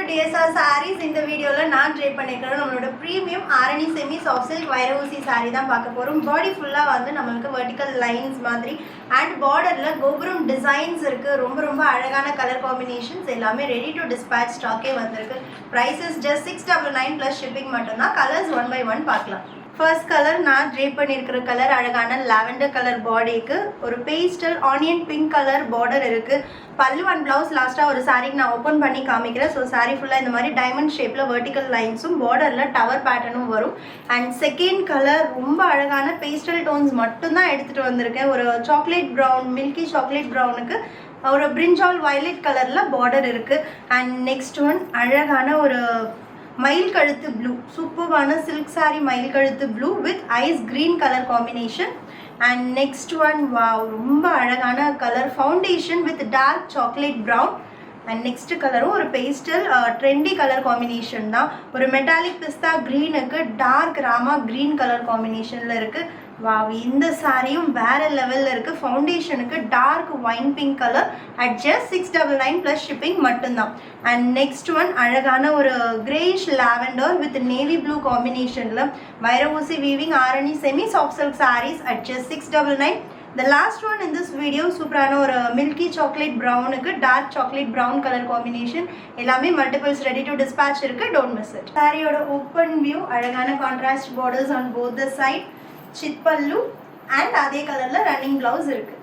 DSR sarees. இந்த வீடியோல நான் ட்ரை பண்ணிருக்கேன் நம்மளோட premium Arani semi soft silk வைரஊசி saree தான் பார்க்க போறோம். பாடி ஃபுல்லா வந்து நமக்கு வெர்டிகல் லைன்ஸ் மாதிரி அண்ட் பார்டர்ல கோபுரம் டிசைன்ஸ் இருக்கு. ரொம்ப அழகான கலர் காம்பினேஷன்ஸ் எல்லாமே ரெடி டு டிஸ்பேட்ச் ஸ்டாக்கே வந்திருக்கு. Price is just 699 plus shipping மட்டும் தான். கலர்ஸ் 1 by 1 பார்க்கலாம். ஃபர்ஸ்ட் கலர் நான் ட்ரே பண்ணியிருக்கிற கலர் அழகான லாவெண்டர் கலர் பாடிக்கு ஒரு pastel onion pink colour border இருக்குது. பல்லு அண்ட் ப்ளவுஸ் லாஸ்ட்டாக ஒரு சாரீக்கு நான் ஓப்பன் பண்ணி காமிக்கிறேன். ஸோ சாரீ ஃபுல்லாக இந்த மாதிரி டைமண்ட் ஷேப்பில் வெர்டிக்கல் லைன்ஸும் பார்டரில் டவர் பேட்டர்னும் வரும். அண்ட் செகண்ட் கலர் ரொம்ப அழகான பேஸ்டல் டோன்ஸ் மட்டும்தான் எடுத்துகிட்டு வந்திருக்கேன். ஒரு சாக்லேட் ப்ரௌன் மில்கி சாக்லேட் ப்ரௌனுக்கு ஒரு பிரிஞ்சால் வயலட் கலரில் பார்டர் இருக்குது. அண்ட் நெக்ஸ்ட் ஒன் அழகான ஒரு மயில் கழுத்து ப்ளூ, சூப்பரான சில்க் சாரி மயில் கழுத்து blue with ice green colour combination. And next one wow ரொம்ப அழகான colour foundation with dark chocolate brown. And next கலரும் ஒரு பேஸ்டல் ட்ரெண்டி கலர் காம்பினேஷன் தான். ஒரு மெட்டாலிக் பிஸ்தா க்ரீனுக்கு டார்க் ராமா க்ரீன் கலர் காம்பினேஷனில் இருக்குது. வாவ் இந்த சாரியும் வேற லெவலில் இருக்குது. ஃபவுண்டேஷனுக்கு dark wine pink colour at just 699 plus shipping மட்டும்தான். அண்ட் நெக்ஸ்ட் ஒன் அழகான ஒரு கிரேஷ் லாவெண்டர் வித் நேவி ப்ளூ காம்பினேஷனில் வைரஊசி weaving Arani semi soft silk sarees at just 699. The last one in this video சூப்பரான ஒரு மில்கி சாக்லேட் ப்ரௌனுக்கு dark chocolate brown colour combination எல்லாமே multiples ready to dispatch இருக்குது. Don't miss it. சாரியோட open view அழகான contrast borders on both the side, சிட் pallu and அதே கலரில் ரன்னிங் ப்ளவுஸ் இருக்குது.